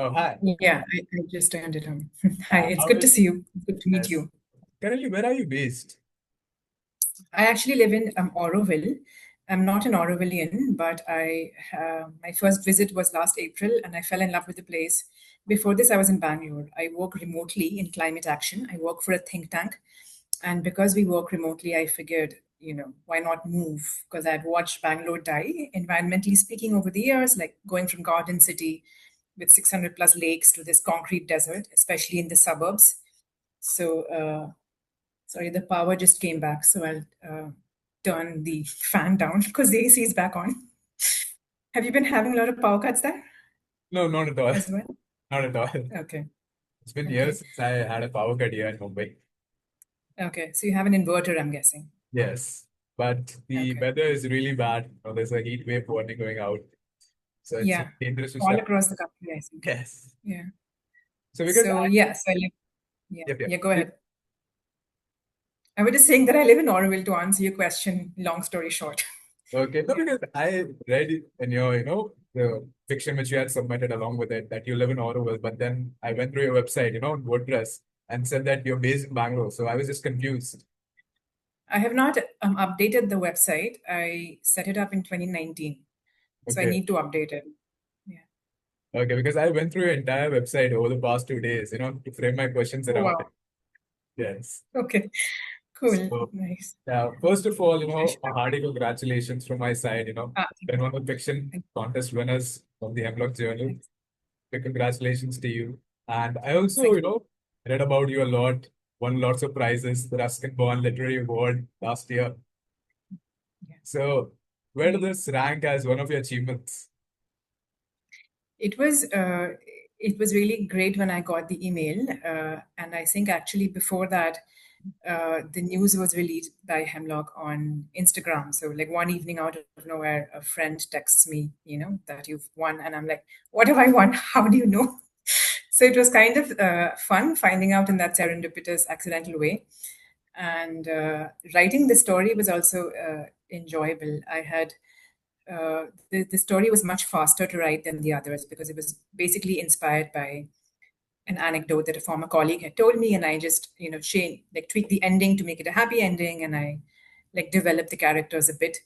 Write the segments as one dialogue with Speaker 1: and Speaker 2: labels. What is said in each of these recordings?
Speaker 1: Oh, hi.
Speaker 2: Yeah, I just turned it on. Hi, it's
Speaker 1: How
Speaker 2: good to
Speaker 1: is
Speaker 2: see you. It's good to meet
Speaker 1: yes.
Speaker 2: you.
Speaker 1: Currently, where are you based?
Speaker 2: I actually live in Auroville. I'm not an Aurovillian, but my first visit was last April, and I fell in love with the place. Before this, I was in Bangalore. I work remotely in climate action. I work for a think tank, and because we work remotely, I figured, why not move? Because I'd watched Bangalore die, environmentally speaking, over the years, like going from garden city with 600 plus lakes to this concrete desert, especially in the suburbs. So, sorry, the power just came back. So I'll turn the fan down because the AC is back on. Have you been having a lot of power cuts there
Speaker 1: No, not at all.
Speaker 2: as well?
Speaker 1: Not at all.
Speaker 2: Okay.
Speaker 1: It's been
Speaker 2: Okay.
Speaker 1: years since I had a power cut here in Mumbai.
Speaker 2: Okay. So you have an inverter, I'm guessing.
Speaker 1: Yes, but the
Speaker 2: Okay.
Speaker 1: weather is really bad. There's a heat wave warning going out, so it's
Speaker 2: Yeah.
Speaker 1: dangerous to
Speaker 2: All
Speaker 1: step.
Speaker 2: across the country, I think.
Speaker 1: Yes.
Speaker 2: Yeah.
Speaker 1: So because
Speaker 2: So,
Speaker 1: I
Speaker 2: yeah. So I live, yeah.
Speaker 1: yep, yep.
Speaker 2: Yeah, go ahead. I was just saying that I live in Auroville to answer your question, long story short.
Speaker 1: Okay, no,
Speaker 2: Yeah.
Speaker 1: because I read it in your, the fiction which you had submitted along with it that you live in Auroville, but then I went through your website, on WordPress and said that you're based in Bangalore. So I was just confused.
Speaker 2: I have not updated the website. I set it up in 2019. So I
Speaker 1: Okay.
Speaker 2: need to update it. Yeah.
Speaker 1: Okay, because I went through your entire website over the past 2 days, to frame my questions
Speaker 2: Oh,
Speaker 1: around it.
Speaker 2: wow.
Speaker 1: Yes.
Speaker 2: Okay. Cool.
Speaker 1: So,
Speaker 2: Nice.
Speaker 1: first of all, a
Speaker 2: Pleasure.
Speaker 1: hearty congratulations from my side,
Speaker 2: Thank
Speaker 1: been
Speaker 2: you.
Speaker 1: one of the fiction
Speaker 2: Thank
Speaker 1: contest winners of the Hemlock Journal.
Speaker 2: Thanks.
Speaker 1: Big congratulations to you. And I also,
Speaker 2: Thank you.
Speaker 1: read about you a lot, won lots of prizes, the Ruskin Bond Literary Award last year.
Speaker 2: Yeah.
Speaker 1: So, where does this rank as one of your achievements?
Speaker 2: It was uh, it was really great when I got the email, and I think actually before that, the news was released by Hemlock on Instagram. So like one evening out of nowhere, a friend texts me, that you've won, and I'm like, what have I won? How do you know? So it was kind of fun finding out in that serendipitous, accidental way. And writing the story was also enjoyable. The story was much faster to write than the others because it was basically inspired by an anecdote that a former colleague had told me, and I just tweaked the ending to make it a happy ending, and I like developed the characters a bit.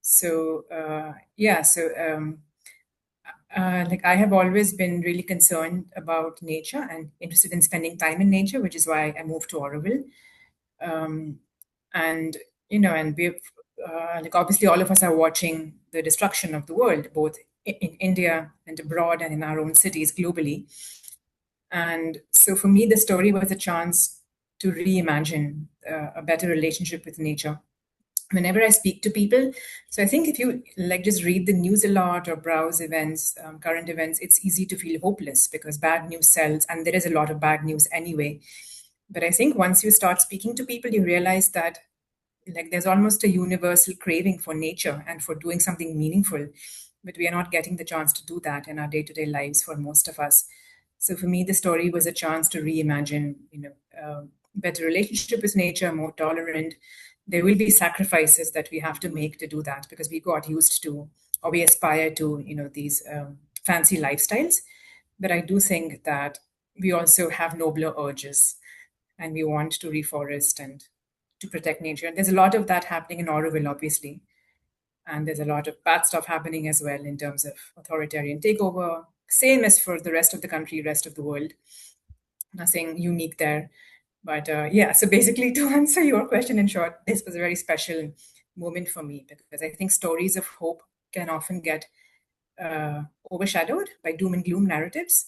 Speaker 2: So like I have always been really concerned about nature and interested in spending time in nature, which is why I moved to Auroville. Um, and and we've like obviously all of us are watching the destruction of the world, both in India and abroad, and in our own cities globally. And so for me, the story was a chance to reimagine a better relationship with nature. Whenever I speak to people, so I think if you like just read the news a lot or browse events, current events, it's easy to feel hopeless because bad news sells, and there is a lot of bad news anyway. But I think once you start speaking to people, you realize that like there's almost a universal craving for nature and for doing something meaningful, but we are not getting the chance to do that in our day-to-day lives for most of us. So for me, the story was a chance to reimagine, better relationship with nature, more tolerant. There will be sacrifices that we have to make to do that because we got used to, or we aspire to, these fancy lifestyles. But I do think that we also have nobler urges, and we want to reforest and to protect nature. And there's a lot of that happening in Auroville, obviously. And there's a lot of bad stuff happening as well in terms of authoritarian takeover. Same as for the rest of the country, rest of the world. Nothing unique there. But yeah, so basically, to answer your question in short, this was a very special moment for me because I think stories of hope can often get overshadowed by doom and gloom narratives.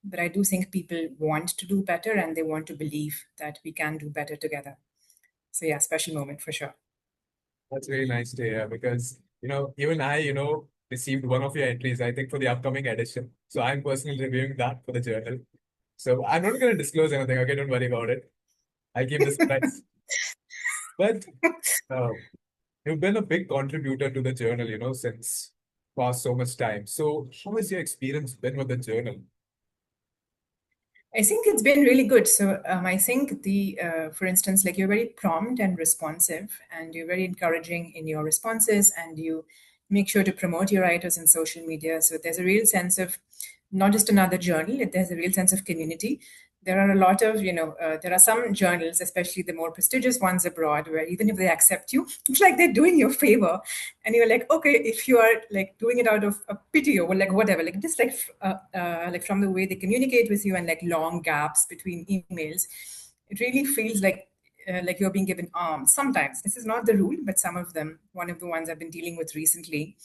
Speaker 2: But I do think people want to do better and they want to believe that we can do better together. So yeah, special moment for sure.
Speaker 1: That's really nice to hear because, even I, received one of your entries, I think, for the upcoming edition. So I'm personally reviewing that for the journal. So I'm not going to disclose anything. Okay, don't worry about it. I keep the surprise. But uh, you've been a big contributor to the journal, since past so much time. So how has your experience been with the journal?
Speaker 2: I think it's been really good. So I think for instance, like you're very prompt and responsive, and you're very encouraging in your responses, and you make sure to promote your writers in social media. So there's a real sense of not just another journal. There's a real sense of community. There are a lot of, there are some journals, especially the more prestigious ones abroad, where even if they accept you, it's like they're doing you a favor. And you're like, okay, if you are like doing it out of a pity or like whatever, like just like from the way they communicate with you and like long gaps between emails, it really feels like you're being given arms. Sometimes this is not the rule, but some of them, one of the ones I've been dealing with recently.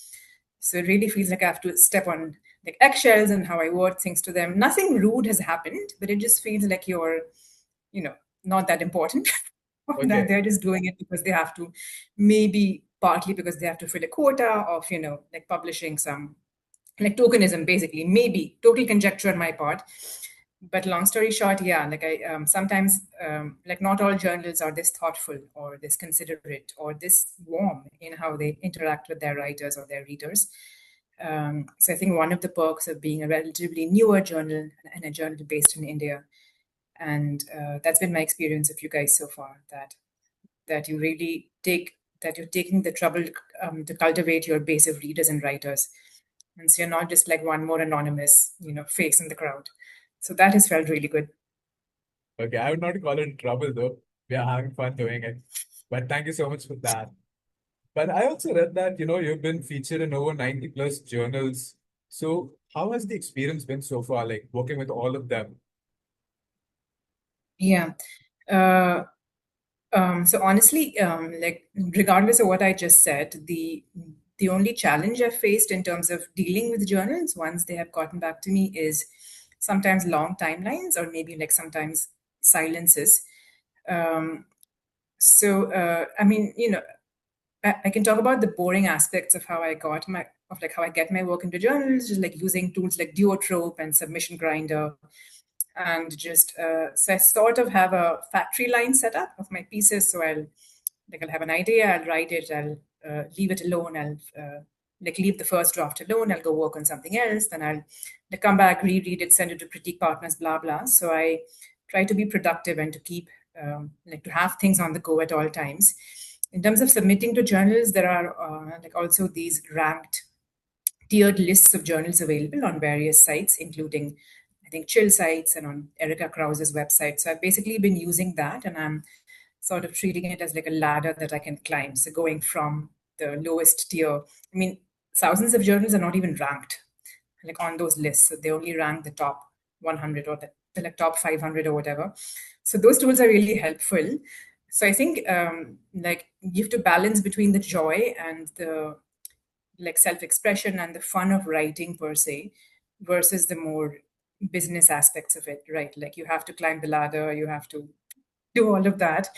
Speaker 2: So it really feels like I have to step on like eggshells and how I word things to them. Nothing rude has happened, but it just feels like you're, not that important. That
Speaker 1: Okay.
Speaker 2: they're just doing it because they have to, maybe partly because they have to fill a quota of, like publishing some like tokenism, basically, maybe total conjecture on my part. But long story short, yeah, like I sometimes like not all journals are this thoughtful or this considerate or this warm in how they interact with their writers or their readers. So I think one of the perks of being a relatively newer journal and a journal based in India, and that's been my experience of you guys so far, that you really that you're taking the trouble to cultivate your base of readers and writers, and so you're not just like one more anonymous, face in the crowd. So that has felt really good.
Speaker 1: Okay, I would not call it trouble though. We are having fun doing it. But thank you so much for that. But I also read that, you've been featured in over 90 plus journals. So how has the experience been so far, like working with all of them?
Speaker 2: Yeah. Uh, so honestly, like regardless of what I just said, the only challenge I've faced in terms of dealing with journals once they have gotten back to me is sometimes long timelines or maybe like sometimes silences. Um, I mean, I can talk about the boring aspects of how I got my of like how I get my work into journals, just like using tools like Duotrope and Submission Grinder, and just so I sort of have a factory line set up of my pieces. So I'll have an idea, I'll write it, I'll leave it alone, I'll like leave the first draft alone, I'll go work on something else, then I'll like, come back, reread it, send it to critique partners, blah blah. So I try to be productive and to keep like to have things on the go at all times. In terms of submitting to journals, there are like also these ranked tiered lists of journals available on various sites, including, I think, Chill sites and on Erica Krause's website. So I've basically been using that, and I'm sort of treating it as like a ladder that I can climb. So going from the lowest tier, I mean, thousands of journals are not even ranked like on those lists. So they only rank the top 100 or the like top 500 or whatever. So those tools are really helpful. So I think like you have to balance between the joy and the like self-expression and the fun of writing per se versus the more business aspects of it, right? Like you have to climb the ladder, you have to do all of that.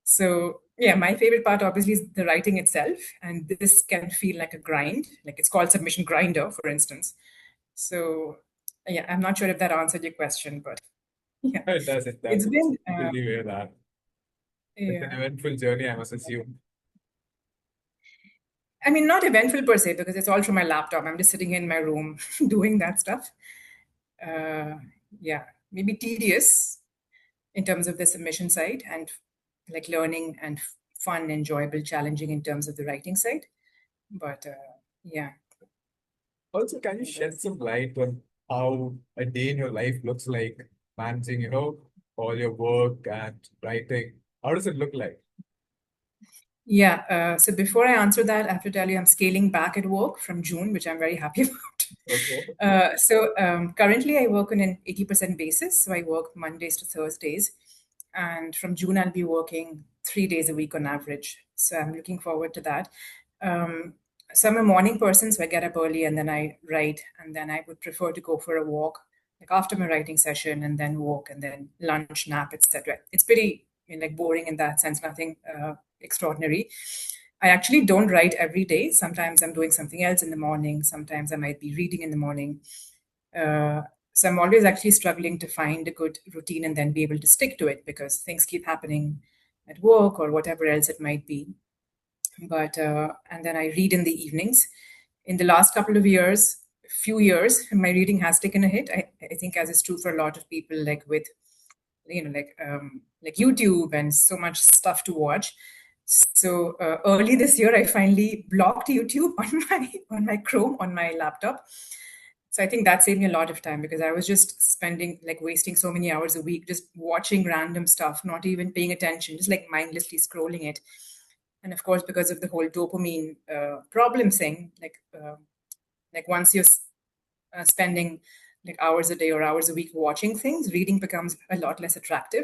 Speaker 2: So yeah, my favorite part obviously is the writing itself, and this can feel like a grind. Like it's called Submission Grinder, for instance. So yeah, I'm not sure if that answered your question, but yeah,
Speaker 1: It does, it does.
Speaker 2: it's
Speaker 1: It's
Speaker 2: been
Speaker 1: really weird that. It's an
Speaker 2: yeah.
Speaker 1: eventful journey, I must assume.
Speaker 2: I mean, not eventful per se because it's all through my laptop. I'm just sitting in my room doing that stuff. Uh, yeah, maybe tedious in terms of the submission side and like learning and fun, enjoyable, challenging in terms of the writing side. But yeah,
Speaker 1: Also, can you shed some light on how a day in your life looks like managing, all your work and writing? How does it look like?
Speaker 2: yeah. So before I answer that, I have to tell you I'm scaling back at work from June, which I'm very happy about.
Speaker 1: Okay.
Speaker 2: Currently, I work on an 80% basis. So I work Mondays to Thursdays. And from June, I'll be working 3 days a week on average. So I'm looking forward to that. Um, so I'm a morning person, so I get up early and then I write. And then I would prefer to go for a walk, like after my writing session, and then walk, and then lunch, nap, etc. It's pretty like boring in that sense, nothing extraordinary. I actually don't write every day. Sometimes I'm doing something else in the morning. Sometimes I might be reading in the morning. Uh, so I'm always actually struggling to find a good routine and then be able to stick to it because things keep happening at work or whatever else it might be. But and then I read in the evenings. In the last couple of years, few years, my reading has taken a hit. I think as is true for a lot of people, like with like YouTube and so much stuff to watch. So early this year, I finally blocked YouTube on my Chrome on my laptop. So I think that saved me a lot of time because I was just spending like wasting so many hours a week just watching random stuff, not even paying attention, just like mindlessly scrolling it. And of course, because of the whole dopamine problem thing, like once you're spending like hours a day or hours a week watching things, reading becomes a lot less attractive.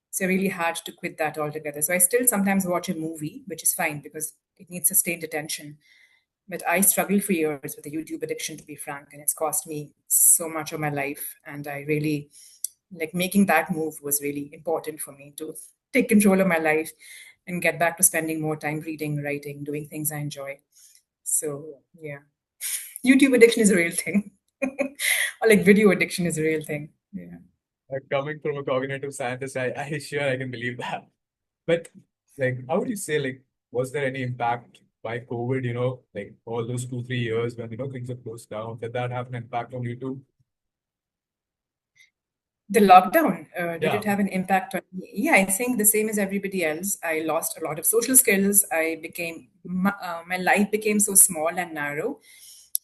Speaker 2: So I really had to quit that altogether. So I still sometimes watch a movie, which is fine because it needs sustained attention. But I struggled for years with the YouTube addiction, to be frank, and it's cost me so much of my life. And I really like making that move was really important for me to take control of my life and get back to spending more time reading, writing, doing things I enjoy. So yeah, YouTube addiction is a real thing, or like video addiction is a real thing. Yeah.
Speaker 1: Coming from a cognitive scientist, I sure I can believe that. But like, how would you say, like, was there any impact by COVID, like all those 2, 3 years when, things are closed down? Did that have an impact on you too?
Speaker 2: The lockdown, did
Speaker 1: Yeah.
Speaker 2: it have an impact on me? Yeah, I think the same as everybody else. I lost a lot of social skills. My life became so small and narrow.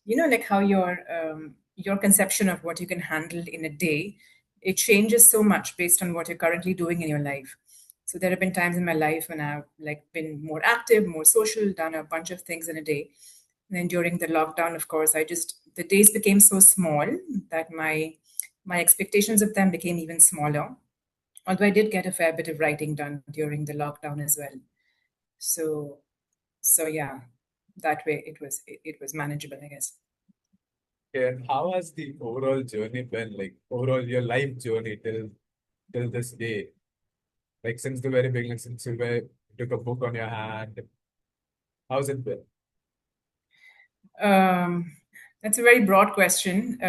Speaker 2: You know, like how your conception of what you can handle in a day, it changes so much based on what you're currently doing in your life. So there have been times in my life when I've like been more active, more social, done a bunch of things in a day. And then during the lockdown, of course, the days became so small that my expectations of them became even smaller. Although I did get a fair bit of writing done during the lockdown as well. So so yeah, that way it was manageable, I guess.
Speaker 1: And how has the overall journey been, like overall your life journey till this day? Like since the very beginning, since took a book on your hand, how's it been?
Speaker 2: Um, that's a very broad question.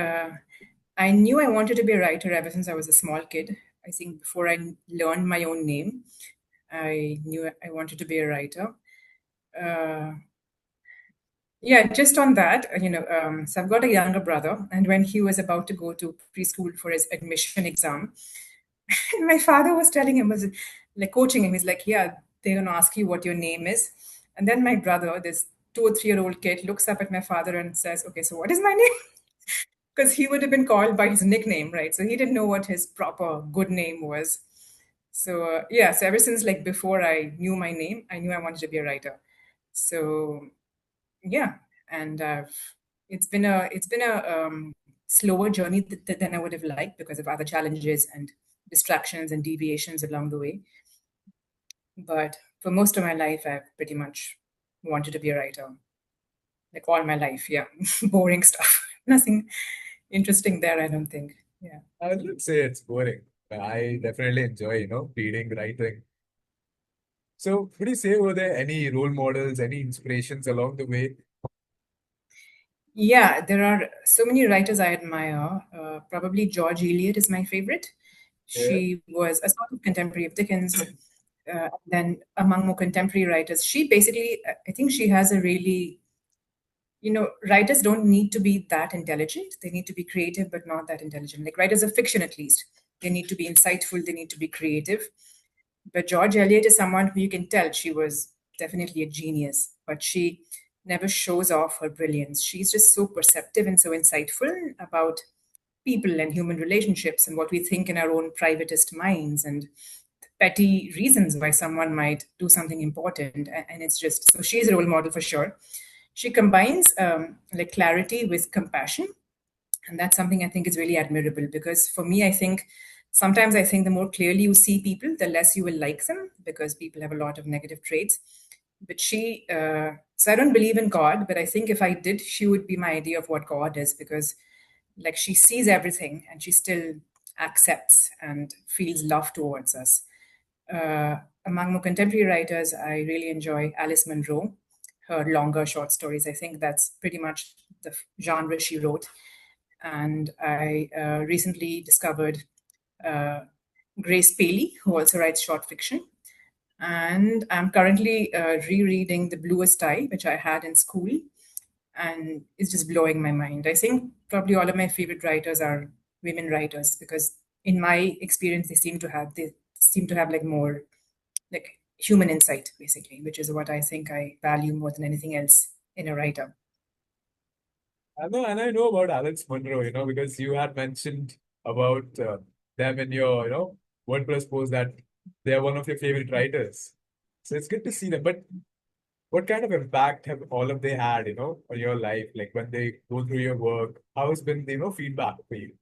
Speaker 2: I knew I wanted to be a writer ever since I was a small kid. I think before I learned my own name, I knew I wanted to be a writer. Uh, yeah, just on that, so I've got a younger brother, and when he was about to go to preschool for his admission exam, my father was telling him, was like coaching him. He's like, "Yeah, they're gonna ask you what your name is," and then my brother, this 2 or 3 year old kid, looks up at my father and says, "Okay, so what is my name?" Because he would have been called by his nickname, right? So he didn't know what his proper good name was. So yeah, so ever since like before I knew my name, I knew I wanted to be a writer. So yeah, and it's been a slower journey than I would have liked because of other challenges and distractions and deviations along the way. But for most of my life, I've pretty much wanted to be a writer, like all my life. Yeah, boring stuff. Nothing interesting there, I don't think. Yeah.
Speaker 1: I wouldn't say it's boring. I definitely enjoy, reading, writing. So, would you say were there any role models, any inspirations along the way?
Speaker 2: Yeah, there are so many writers I admire. Probably George Eliot is my favorite.
Speaker 1: Yeah.
Speaker 2: She was a sort of contemporary of Dickens. Then among more contemporary writers, she basically, I think she has a really, writers don't need to be that intelligent. They need to be creative, but not that intelligent. Like writers of fiction, at least, they need to be insightful. They need to be creative. But George Eliot is someone who you can tell she was definitely a genius, but she never shows off her brilliance. She's just so perceptive and so insightful about people and human relationships and what we think in our own privatest minds and petty reasons why someone might do something important. And it's just so she's a role model for sure. She combines like clarity with compassion, and that's something I think is really admirable because for me, I think sometimes I think the more clearly you see people, the less you will like them because people have a lot of negative traits. But so I don't believe in God, but I think if I did, she would be my idea of what God is because like she sees everything and she still accepts and feels love towards us. Among more contemporary writers, I really enjoy Alice Munro, her longer short stories. I think that's pretty much the genre she wrote. And I recently discovered uh, Grace Paley, who also writes short fiction. And I'm currently rereading The Bluest Eye, which I had in school, and it's just blowing my mind. I think probably all of my favorite writers are women writers because, in my experience, they seem to have like more like human insight, basically, which is what I think I value more than anything else in a writer.
Speaker 1: And I know about Alex Monroe, because you had mentioned about them in your, WordPress post that they're one of your favorite writers. So it's good to see them. But what kind of impact have all of they had, on your life? Like when they go through your work, how has been, feedback for you?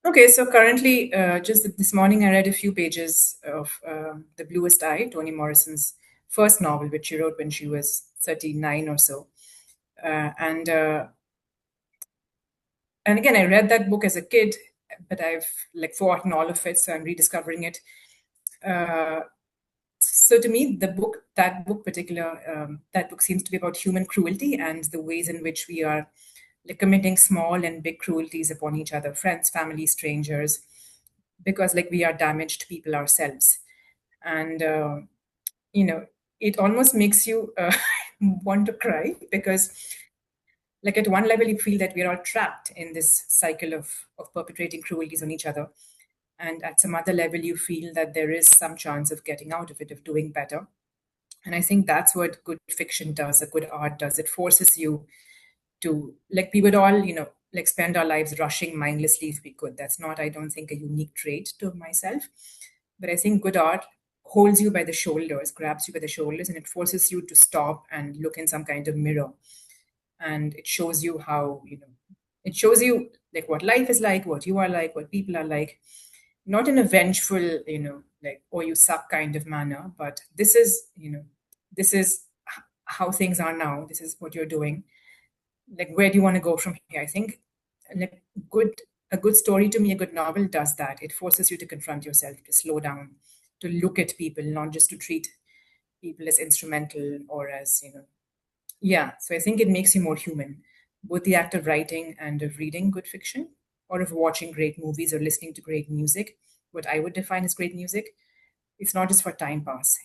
Speaker 2: Okay, so currently, just this morning, I read a few pages of The Bluest Eye, Toni Morrison's first novel, which she wrote when she was 39 or so. And again, I read that book as a kid, but I've like forgotten all of it, so I'm rediscovering it. So to me, that book seems to be about human cruelty and the ways in which we are like committing small and big cruelties upon each other, friends, family, strangers, because like we are damaged people ourselves. And you know, it almost makes you want to cry because like at one level you feel that we are all trapped in this cycle of perpetrating cruelties on each other, and at some other level you feel that there is some chance of getting out of it, of doing better. And I think that's what good fiction does, a good art does. It forces you to, like, we would all, like spend our lives rushing mindlessly if we could. That's not, I don't think, a unique trait to myself. But I think good art holds you by the shoulders, grabs you by the shoulders, and it forces you to stop and look in some kind of mirror. And it shows you how, it shows you like what life is like, what you are like, what people are like, not in a vengeful, like, oh, you suck kind of manner, but this is how things are now. This is what you're doing. Like, where do you want to go from here? I think like good a good story, to me, a good novel does that. It forces you to confront yourself, to slow down, to look at people, not just to treat people as instrumental or as, yeah. So I think it makes you more human, both the act of writing and of reading good fiction, or of watching great movies or listening to great music. What I would define as great music, it's not just for time pass.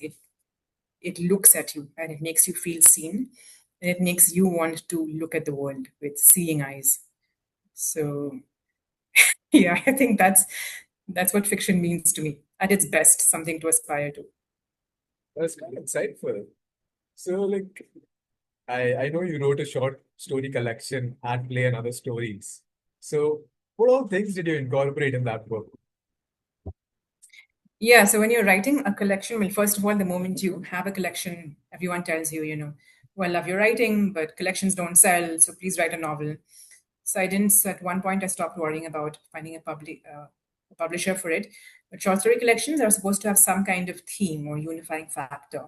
Speaker 2: It looks at you and it makes you feel seen, and it makes you want to look at the world with seeing eyes. So yeah, I think that's what fiction means to me at its best, something to aspire to.
Speaker 1: That's kind of insightful. So, like, I know you wrote a short story collection, and play and other stories. So, what all things did you incorporate in that book?
Speaker 2: Yeah, so when you're writing a collection, well, first of all, the moment you have a collection, everyone tells you, well, love your writing, but collections don't sell, so please write a novel. So I didn't. So at one point, I stopped worrying about finding a publisher for it. But short story collections are supposed to have some kind of theme or unifying factor.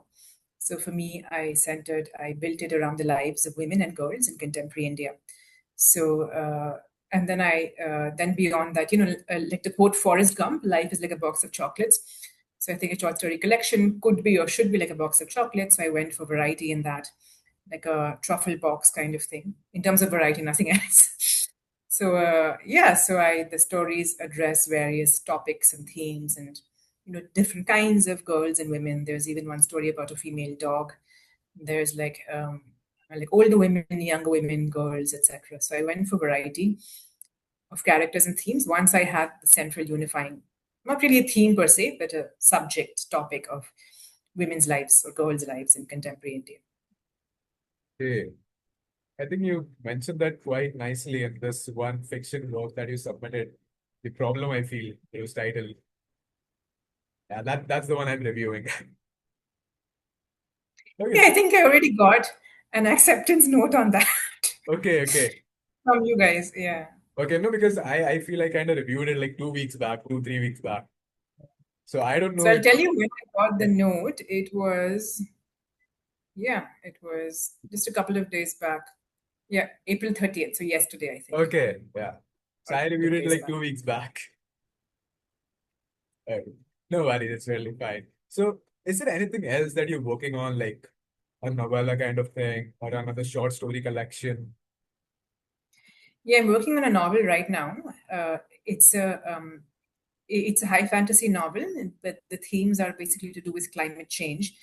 Speaker 2: So for me, I built it around the lives of women and girls in contemporary India. So, and then beyond that, like the quote Forrest Gump, life is like a box of chocolates. So I think a short story collection could be or should be like a box of chocolates. So I went for variety in that, like a truffle box kind of thing. In terms of variety, nothing else. So yeah, the stories address various topics and themes, and different kinds of girls and women. There's even one story about a female dog. There's like older women, younger women, girls, etc. So I went for variety of characters and themes. Once I had the central unifying, not really a theme per se, but a subject topic of women's lives or girls' lives in contemporary India.
Speaker 1: Okay. I think you mentioned that quite nicely in this one fiction work that you submitted. The problem I feel, it was titled. Yeah, that's the one I'm reviewing.
Speaker 2: Yeah,
Speaker 1: Okay.
Speaker 2: I think I already got an acceptance note on that
Speaker 1: Okay, okay.
Speaker 2: from you guys. Yeah.
Speaker 1: Okay, no, because I feel I kind of reviewed it like 2 weeks back, 3 weeks back. So I don't
Speaker 2: So
Speaker 1: know
Speaker 2: I'll
Speaker 1: if
Speaker 2: tell you when I got the
Speaker 1: yeah.
Speaker 2: note. It was just a couple of days back. Yeah, April 30th. So yesterday, I think,
Speaker 1: Okay, yeah. So
Speaker 2: or a
Speaker 1: I
Speaker 2: couple
Speaker 1: reviewed
Speaker 2: of
Speaker 1: it
Speaker 2: days
Speaker 1: like
Speaker 2: back.
Speaker 1: 2 weeks back. Okay. No worries, that's really fine. So is there anything else that you're working on, like a novella kind of thing or another short story collection?
Speaker 2: Yeah, I'm working on a novel right now. Uh, it's a um, it's a high fantasy novel, but the themes are basically to do with climate change.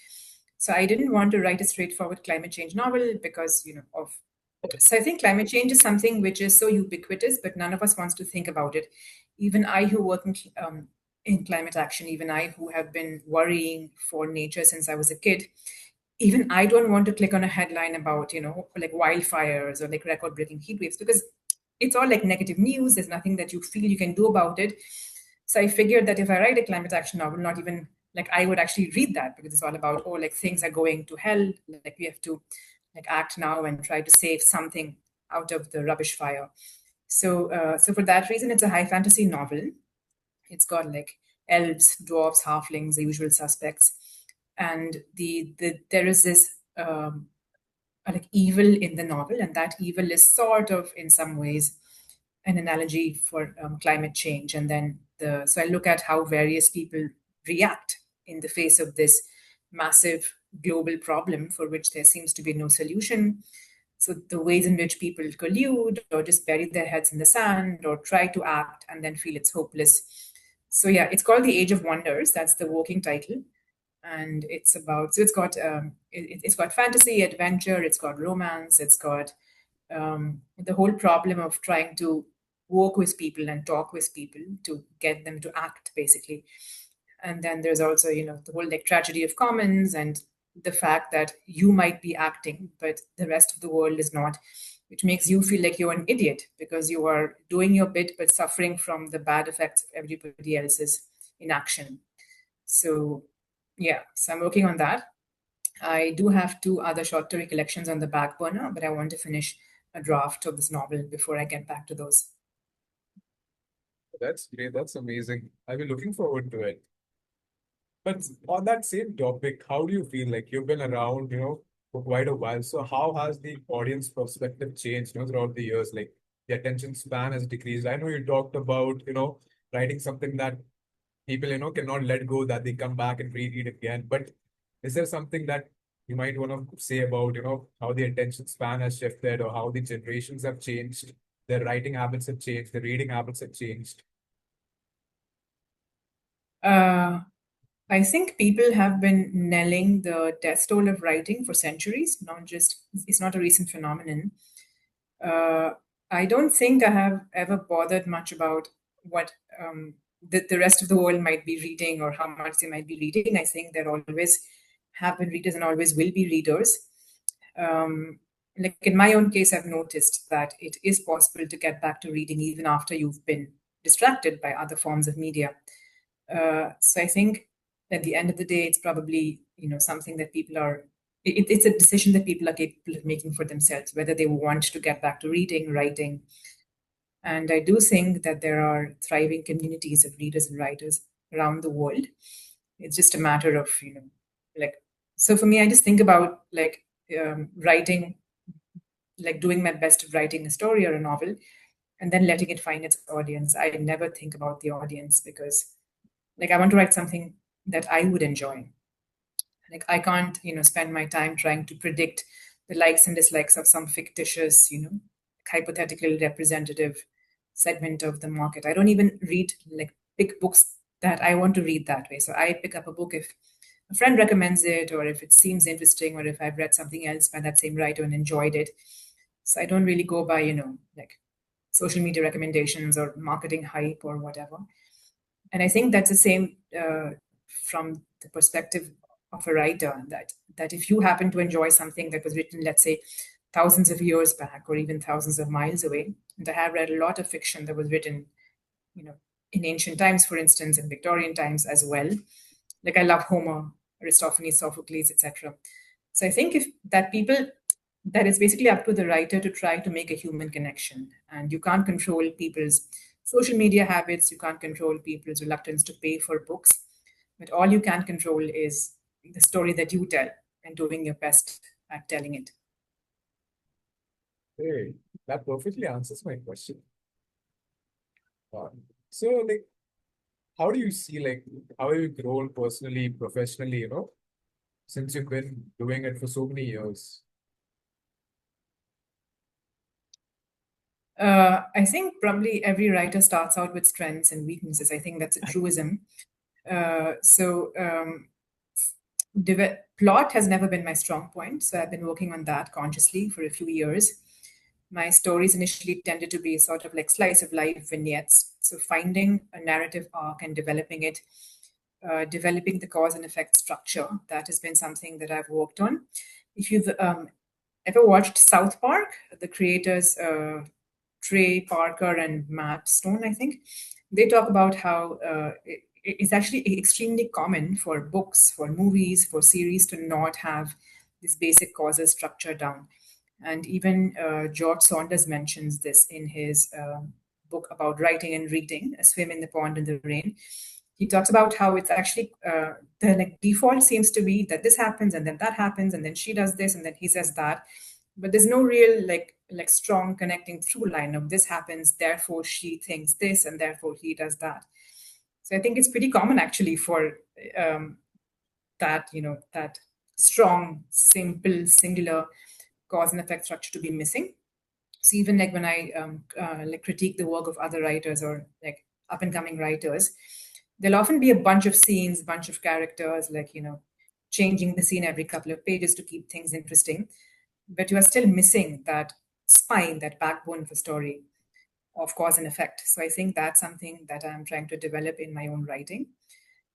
Speaker 2: So I didn't want to write a straightforward climate change novel because of. So I think climate change is something which is so ubiquitous, but none of us wants to think about it. Even I, who work in climate action, even I, who have been worrying for nature since I was a kid, even I don't want to click on a headline about, like wildfires or like record-breaking heat waves, because it's all like negative news. There's nothing that you feel you can do about it. So I figured that if I write a climate action novel, not even like I would actually read that, because it's all about, oh, like things are going to hell. Like we have to like act now and try to save something out of the rubbish fire. So for that reason, it's a high fantasy novel. It's got like elves, dwarves, halflings, the usual suspects, and there is this like evil in the novel, and that evil is sort of in some ways an analogy for climate change. And then so I look at how various people react in the face of this massive global problem for which there seems to be no solution. So the ways in which people collude or just bury their heads in the sand or try to act and then feel it's hopeless. So yeah, it's called The Age of Wonders. That's the working title. And it's about, so it's got fantasy, adventure, it's got romance, it's got the whole problem of trying to work with people and talk with people to get them to act, basically. And then there's also, the whole like tragedy of commons and the fact that you might be acting, but the rest of the world is not, which makes you feel like you're an idiot because you are doing your bit but suffering from the bad effects of everybody else's inaction. So, yeah, so I'm working on that. I do have two other short story collections on the back burner, but I want to finish a draft of this novel before I get back to those.
Speaker 1: That's great. That's amazing. I'll be looking forward to it. But on that same topic, how do you feel? Like you've been around, for quite a while. So how has the audience perspective changed, throughout the years? Like the attention span has decreased. I know you talked about, writing something that people, cannot let go, that they come back and read it again. But is there something that you might want to say about, how the attention span has shifted or how the generations have changed, their writing habits have changed, the reading habits have changed?
Speaker 2: Uh, I think people have been nailing the death toll of writing for centuries, not just, it's not a recent phenomenon. Uh, I don't think I have ever bothered much about what the rest of the world might be reading or how much they might be reading. I think there always have been readers and always will be readers. Like in my own case, I've noticed that it is possible to get back to reading even after you've been distracted by other forms of media. So I think at the end of the day, it's probably something that people are. It's a decision that people are capable of making for themselves, whether they want to get back to reading, writing. And I do think that there are thriving communities of readers and writers around the world. It's just a matter of like. So for me, I just think about like writing, like doing my best at writing a story or a novel, and then letting it find its audience. I never think about the audience because like I want to write something that I would enjoy. Like I can't spend my time trying to predict the likes and dislikes of some fictitious hypothetically representative segment of the market. I don't even read like big books that I want to read that way. So I pick up a book if a friend recommends it, or if it seems interesting, or if I've read something else by that same writer and enjoyed it. So I don't really go by like social media recommendations or marketing hype or whatever. And I think that's the same from the perspective of a writer, that if you happen to enjoy something that was written, let's say, thousands of years back or even thousands of miles away, and I have read a lot of fiction that was written you know in ancient times, for instance, in Victorian times as well. Like I love Homer, Aristophanes, Sophocles, etc. So I think if that people that it's basically up to the writer to try to make a human connection. And you can't control people's social media habits, you can't control people's reluctance to pay for books, but all you can control is the story that you tell and doing your best at telling it.
Speaker 1: Hey, that perfectly answers my question. Uh, so, like, how do you see, like, how have you grown personally, professionally, since you've been doing it for so many years?
Speaker 2: I think probably every writer starts out with strengths and weaknesses. I think that's a truism. So plot has never been my strong point, so I've been working on that consciously for a few years. My stories initially tended to be sort of like slice of life vignettes. So finding a narrative arc and developing it developing the cause and effect structure. That has been something that I've worked on. If you've ever watched South Park, the creators Trey Parker and Matt Stone, I think, they talk about how it's actually extremely common for books, for movies, for series to not have this basic causal structure down. And even George Saunders mentions this in his book about writing and reading, A Swim in the Pond in the Rain. He talks about how it's actually the like default seems to be that this happens and then that happens and then she does this and then he says that, but there's no real like strong connecting through line of this happens, therefore she thinks this and therefore he does that. So I think it's pretty common actually for that that strong, simple, singular cause and effect structure to be missing. So even like when I like critique the work of other writers or like up and coming writers, there'll often be a bunch of scenes, bunch of characters, like changing the scene every couple of pages to keep things interesting, but you are still missing that spine, that backbone of a story of cause and effect. So I think that's something that I'm trying to develop in my own writing.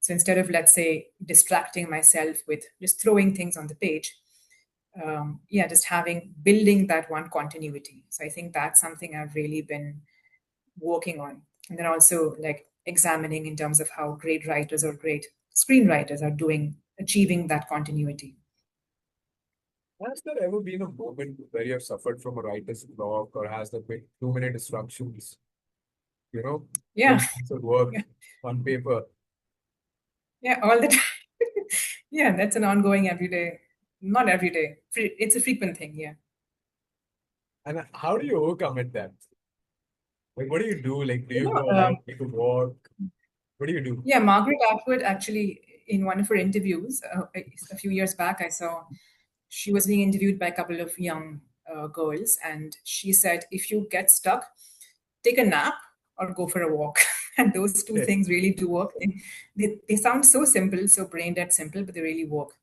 Speaker 2: So instead of, let's say, distracting myself with just throwing things on the page, yeah, just building that one continuity. So I think that's something I've really been working on. And then also like examining in terms of how great writers or great screenwriters are achieving that continuity.
Speaker 1: Has there ever been a moment where you have suffered from a writer's block, or has there been too many distractions?
Speaker 2: Yeah.
Speaker 1: Things would work
Speaker 2: Yeah.
Speaker 1: on paper.
Speaker 2: Yeah, all the time. Yeah, that's an ongoing everyday, not every day. It's a frequent thing. Yeah.
Speaker 1: And how do you overcome it then? Like, what do you do? Like, do
Speaker 2: You
Speaker 1: you
Speaker 2: know,
Speaker 1: go out, take a walk? What do you do?
Speaker 2: yeah, Margaret Atwood actually, in one of her interviews a few years back, I saw she was being interviewed by a couple of young girls, and she said, if you get stuck, take a nap or go for a walk. And those two
Speaker 1: Yeah.
Speaker 2: things really do work. They sound so simple, so brain dead simple, but they really work.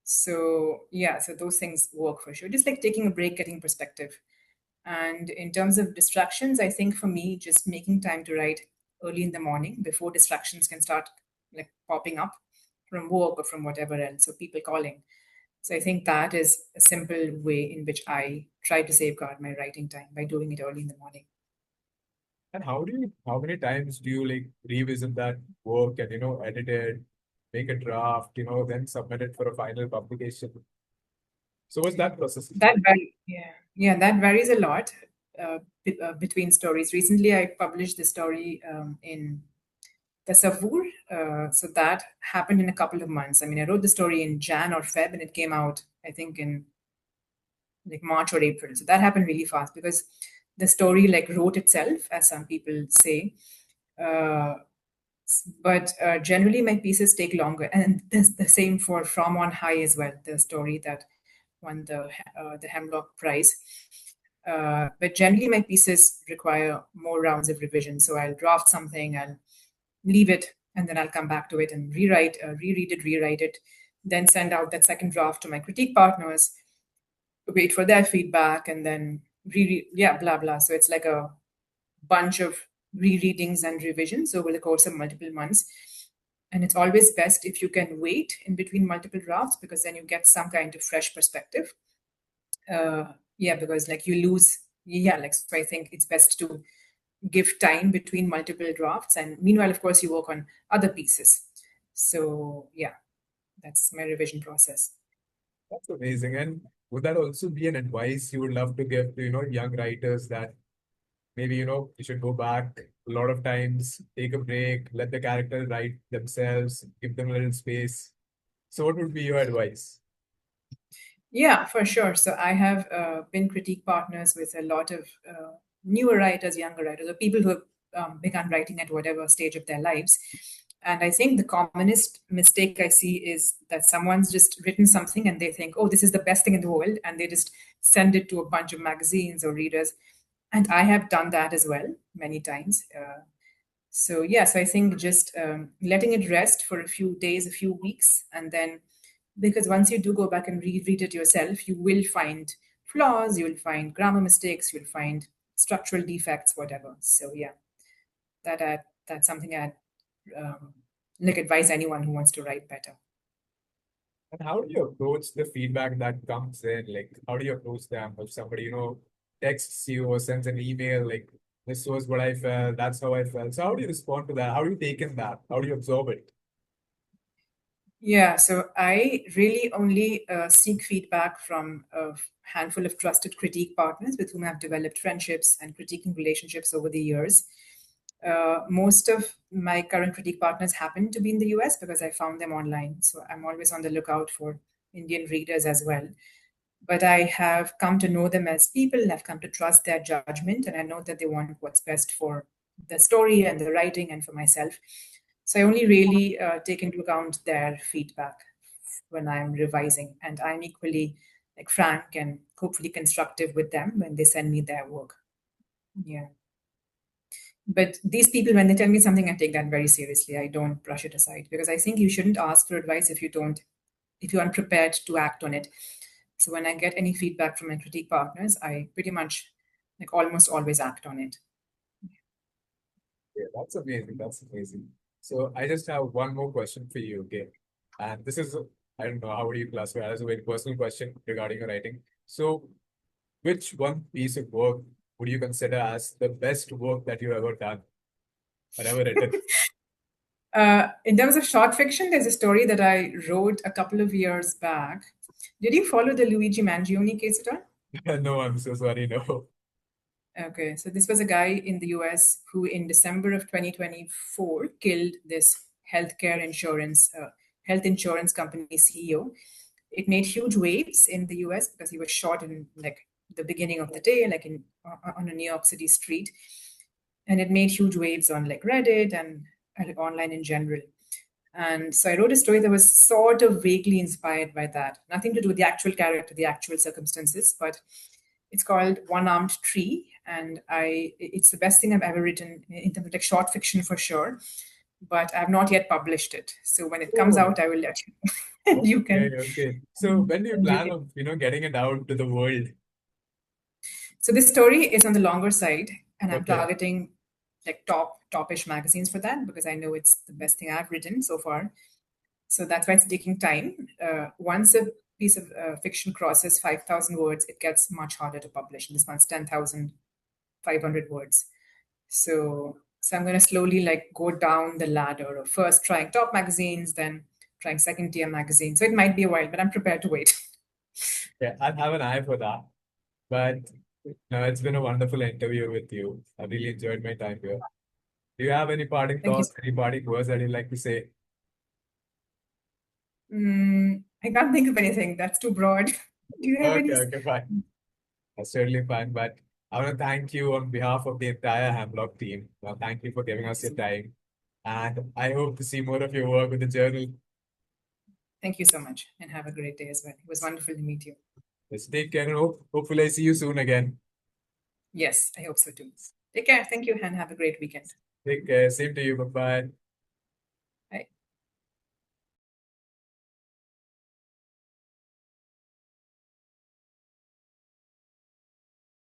Speaker 2: So, yeah, so those things work for sure. Just like taking a break, getting perspective. And in terms of distractions, I think for me, just making time to write early in the morning before distractions can start like popping up from work or from whatever else, so people calling. So I think that is a simple way in which I try to safeguard my writing time by doing it early in the morning.
Speaker 1: And how many times do you like revisit that work and, edit it, make a draft, then submit it for a final publication? So what's that process?
Speaker 2: Yeah, that varies a lot between stories. Recently, I published the story in the Savour. So that happened in a couple of months. I mean, I wrote the story in Jan or Feb, and it came out, I think, in like March or April. So that happened really fast because the story like wrote itself, as some people say. Uh, but generally, my pieces take longer, and the same for From on High as well, the story that won the Hemlock Prize. But generally, my pieces require more rounds of revision. So I'll draft something, I'll leave it, and then I'll come back to it and reread it, rewrite it, then send out that second draft to my critique partners, wait for their feedback, and then yeah, blah blah. So it's like a bunch of rereadings and revisions over the course of multiple months. And it's always best if you can wait in between multiple drafts because then you get some kind of fresh perspective. Yeah, because like you lose, yeah, like so I think it's best to give time between multiple drafts. And meanwhile, of course, you work on other pieces. So yeah, that's my revision process.
Speaker 1: That's amazing. And would that also be an advice you would love to give to, young writers that maybe, you should go back a lot of times, take a break, let the characters write themselves, give them a little space. So what would be your advice?
Speaker 2: Yeah, for sure. So I have been critique partners with a lot of newer writers, younger writers, or people who have begun writing at whatever stage of their lives. And I think the commonest mistake I see is that someone's just written something and they think, oh, this is the best thing in the world. And they just send it to a bunch of magazines or readers. And I have done that as well many times. So, yes, I think just letting it rest for a few days, a few weeks, and then because once you do go back and reread it yourself, you will find flaws, you will find grammar mistakes, you'll find structural defects, whatever. So, yeah, that's something I'd like advise anyone who wants to write better.
Speaker 1: And how do you approach the feedback that comes in? Like, how do you approach them? If somebody, texts you or sends an email, like, this was what I felt, that's how I felt. So how do you respond to that? How do you take in that? How do you absorb it?
Speaker 2: Yeah, so I really only seek feedback from a handful of trusted critique partners with whom I've developed friendships and critiquing relationships over the years. Most of my current critique partners happen to be in the US because I found them online. So I'm always on the lookout for Indian readers as well. But I have come to know them as people and I've come to trust their judgment. And I know that they want what's best for the story and the writing and for myself. So I only really take into account their feedback when I'm revising. And I'm equally like frank and hopefully constructive with them when they send me their work. Yeah. But these people, when they tell me something, I take that very seriously. I don't brush it aside because I think you shouldn't ask for advice if you aren't prepared to act on it. So when I get any feedback from my critique partners, I pretty much like almost always act on it.
Speaker 1: Yeah, that's amazing. That's amazing. So I just have one more question for you, okay? And this is, I don't know, how would you classify it as a very personal question regarding your writing. So which one piece of work would you consider as the best work that you've ever done or ever written?
Speaker 2: In terms of short fiction, there's a story that I wrote a couple of years back. Did you follow the Luigi Mangione case at all?
Speaker 1: No, I'm so sorry, no.
Speaker 2: Okay, so this was a guy in the US who, in December of 2024, killed this health insurance company CEO. It made huge waves in the US because he was shot in like the beginning of the day, like on a New York City street, and it made huge waves on like Reddit and online in general. And so I wrote a story that was sort of vaguely inspired by that. Nothing to do with the actual character, the actual circumstances, but it's called One Armed Tree, and it's the best thing I've ever written in terms of like short fiction for sure. But I've not yet published it. So when it comes
Speaker 1: Oh,
Speaker 2: out, I will let you. And you
Speaker 1: okay,
Speaker 2: can.
Speaker 1: okay. So when do you
Speaker 2: And you
Speaker 1: plan
Speaker 2: can.
Speaker 1: on, getting it out to the world?
Speaker 2: So this story is on the longer side, and I'm
Speaker 1: Okay.
Speaker 2: targeting like topish magazines for that because I know it's the best thing I've written so far. So that's why it's taking time. Once a piece of fiction crosses 5,000 words, it gets much harder to publish. This one's 10,500 words. So I'm going to slowly like go down the ladder of first trying top magazines, then trying second tier magazines. So it might be a while, but I'm prepared to wait.
Speaker 1: Yeah, I'll have an eye for that. But no, it's been a wonderful interview with you. I really enjoyed my time here. Do you have any parting
Speaker 2: Thank you.
Speaker 1: thoughts, any parting words that you'd like to say?
Speaker 2: I can't think of anything. That's too broad. Do you have
Speaker 1: Okay,
Speaker 2: any?
Speaker 1: okay, fine. That's certainly fine. But I want to thank you on behalf of the entire Hemlock team. Well, thank you for giving us your time. And I hope to see more of your work with the journal.
Speaker 2: Thank you so much and have a great day as well. It was wonderful to meet you.
Speaker 1: Let's take care and hopefully I see you soon again.
Speaker 2: Yes, I hope so too. Take care. Thank you and have a great weekend.
Speaker 1: Take care. Same to you. Bye bye.